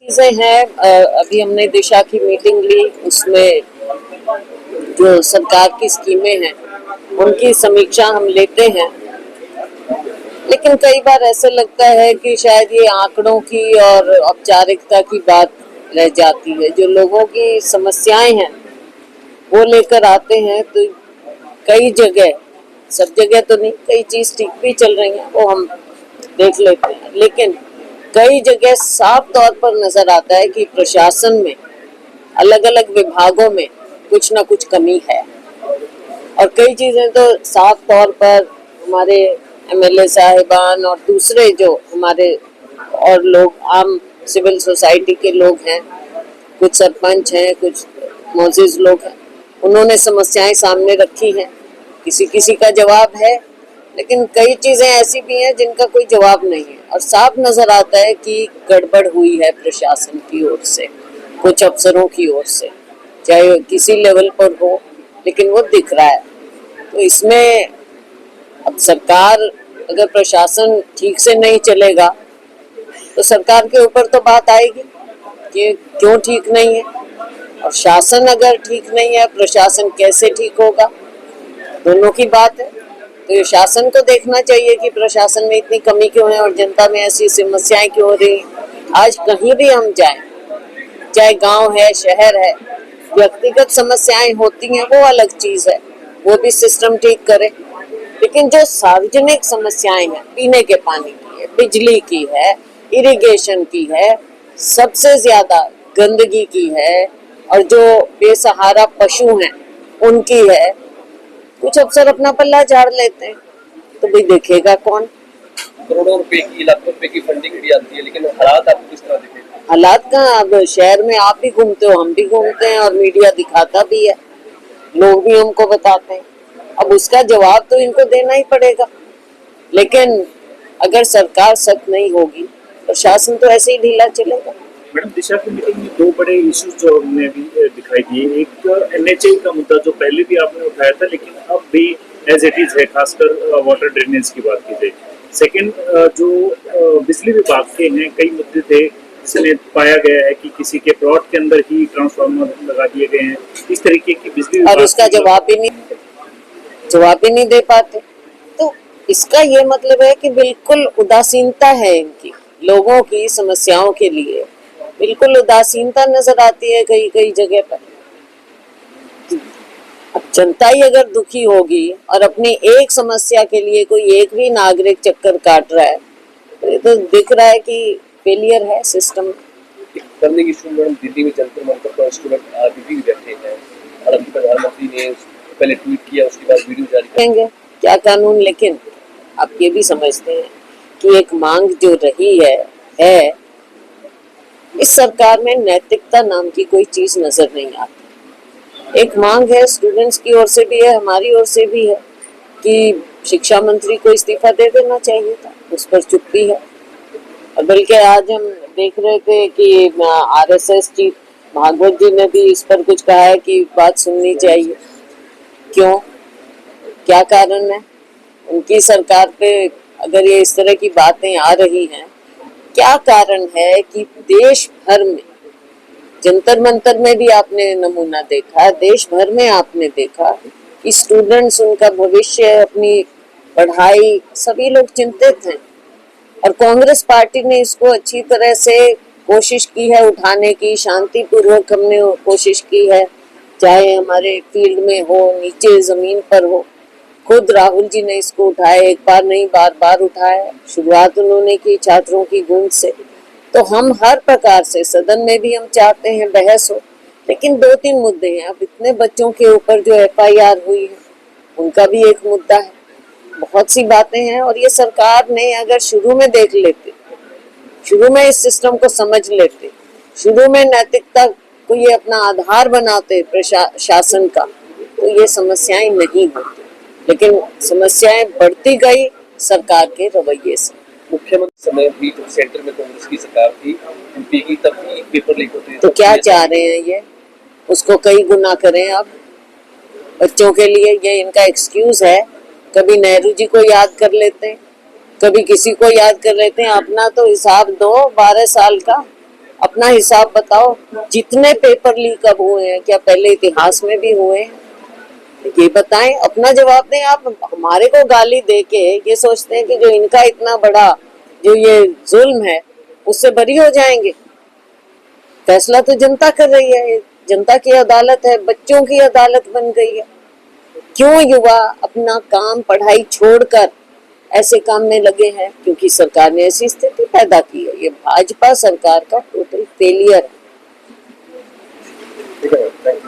चीजें हैं। अभी हमने दिशा की मीटिंग ली, उसमें जो सरकार की स्कीमें हैं उनकी समीक्षा हम लेते हैं। लेकिन कई बार ऐसा लगता है कि शायद ये आंकड़ों की और औपचारिकता की बात रह जाती है। जो लोगों की समस्याएं हैं वो लेकर आते हैं, तो कई जगह, सब जगह तो नहीं, कई चीज ठीक भी चल रही है वो हम देख लेते हैं, लेकिन कई जगह साफ तौर पर नजर आता है कि प्रशासन में अलग अलग विभागों में कुछ ना कुछ कमी है। और कई चीजें तो साफ तौर पर हमारे एमएलए साहिबान और दूसरे जो हमारे और लोग, आम सिविल सोसाइटी के लोग हैं, कुछ सरपंच हैं, कुछ मोअज़्ज़िज़ लोग हैं, उन्होंने समस्याएं सामने रखी हैं। किसी किसी का जवाब है, लेकिन कई चीजें ऐसी भी हैं जिनका कोई जवाब नहीं है। और साफ नजर आता है कि गड़बड़ हुई है प्रशासन की ओर से, कुछ अफसरों की ओर से, चाहे किसी लेवल पर हो, लेकिन वो दिख रहा है। तो इसमें अब सरकार, अगर प्रशासन ठीक से नहीं चलेगा तो सरकार के ऊपर तो बात आएगी कि क्यों ठीक नहीं है। और शासन अगर ठीक नहीं है, प्रशासन कैसे ठीक होगा, दोनों की बात है। तो ये शासन को देखना चाहिए कि प्रशासन में इतनी कमी क्यों है और जनता में ऐसी समस्याएं क्यों हो रही हैं। आज कहीं भी हम जाएं, चाहे गांव है, शहर है, व्यक्तिगत समस्याएं होती हैं, वो अलग चीज है, वो भी सिस्टम ठीक करे। लेकिन जो सार्वजनिक समस्याएं हैं, पीने के पानी की है, बिजली की है, इरिगेशन की है, सबसे ज्यादा गंदगी की है, और जो बेसहारा पशु हैं उनकी है, कुछ अफसर अपना पल्ला झाड़ लेते हैं, तो भाई देखेगा कौन। करोड़ों रुपए की, लाखों रुपए की फंडिंग भी आती है, लेकिन हालात आपको किस तरह दिखे? हालात कहाँ, अब शहर में आप भी घूमते हो, हम भी घूमते हैं, और मीडिया दिखाता भी है, लोग भी हमको बताते हैं। अब उसका जवाब तो इनको देना ही पड़ेगा। लेकिन अगर सरकार सख्त नहीं होगी, प्रशासन तो ऐसे ही ढीला चलेगा। मैडम, दिशा की मीटिंग में दो बड़े इश्यूज जो हमने भी दिखाई दिए। एक एनएचए का मुद्दा जो पहले भी आपने उठाया था, लेकिन अब भी एज इट इज है, खासकर वाटर ड्रेनेज की बात की जाए। सेकंड, जो बिजली विभाग के हैं, कई मुद्दे थे जिसमें पाया गया है कि किसी के प्लॉट के अंदर ही ट्रांसफार्मर लगा दिए गए हैं, इस तरीके की बिजली और उसका जवाब भी नहीं दे पाते। तो इसका ये मतलब है कि बिल्कुल उदासीनता है इनकी, लोगों की समस्याओं के लिए बिल्कुल उदासीनता नजर आती है कई कई जगह पर। अब जनता ही अगर दुखी होगी और अपनी एक समस्या के लिए कोई एक भी नागरिक चक्कर काट रहा है, तो ये तो दिख रहा है कि फेलियर है सिस्टम। करने की शुरू मैडम, दिल्ली में जंतर मंतर पर स्टूडेंट अभी भी बैठे हैं, और अभी प्रधानमंत्री ने पहले ट्वीट किया, उसके बाद वीडियो जारी करेंगे क्या कानून। लेकिन आप ये भी समझते हैं कि एक मांग जो रही है इस सरकार में नैतिकता नाम की कोई चीज नजर नहीं आती। एक मांग है, स्टूडेंट्स की ओर से भी है, हमारी ओर से भी है, कि शिक्षा मंत्री को इस्तीफा दे देना चाहिए था, उस पर चुप्पी है। और बल्कि आज हम देख रहे थे कि आरएसएस चीफ भागवत जी ने भी इस पर कुछ कहा है कि बात सुननी चाहिए। क्यों, क्या कारण है उनकी सरकार पे, अगर ये इस तरह की बातें आ रही हैं, क्या कारण है कि देश भर में, जंतर मंतर में भी आपने नमूना देखा, देश भर में आपने देखा कि स्टूडेंट्स, उनका भविष्य, अपनी पढ़ाई, सभी लोग चिंतित हैं। और कांग्रेस पार्टी ने इसको अच्छी तरह से कोशिश की है उठाने की, शांतिपूर्वक हमने कोशिश की है, चाहे हमारे फील्ड में हो, नीचे जमीन पर हो। खुद राहुल जी ने इसको उठाया, एक बार नहीं बार बार उठाया। शुरुआत उन्होंने की छात्रों की गूंज से। तो हम हर प्रकार से, सदन में भी हम चाहते हैं बहस हो, लेकिन दो तीन मुद्दे हैं। अब इतने बच्चों के ऊपर जो एफआईआर हुई है उनका भी एक मुद्दा है, बहुत सी बातें हैं। और ये सरकार ने अगर शुरू में देख लेते, शुरू में इस सिस्टम को समझ लेते, शुरू में नैतिकता को ये अपना आधार बनाते प्रशासन का, तो ये समस्याएं नहीं होती। लेकिन समस्याएं बढ़ती गई सरकार के रवैये से। मुख्यमंत्री समय भी तो सेंटर में कांग्रेस की सरकार थी, एमपी की, तब भी पेपर लीक होते हैं। तो क्या चाह रहे हैं ये, उसको कई गुना करें। अब बच्चों के लिए ये इनका एक्सक्यूज है। कभी नेहरू जी को याद कर लेते हैं, कभी किसी को याद कर लेते हैं। अपना तो हिसाब दो 12 साल का, अपना हिसाब बताओ, जितने पेपर लीक अब हुए हैं, क्या पहले इतिहास में भी हुए हैं? ये बताएं, अपना जवाब दें। आप हमारे को गाली दे के ये सोचते हैं कि जो इनका इतना बड़ा जो ये जुल्म है उससे बरी हो जाएंगे। फैसला तो जनता कर रही है, जनता की अदालत है, बच्चों की अदालत बन गई है। क्यों युवा अपना काम पढ़ाई छोड़कर ऐसे काम में लगे हैं? क्योंकि सरकार ने ऐसी स्थिति पैदा की है। ये भाजपा सरकार का टोटल फेलियर है। ठीक है, थैंक यू।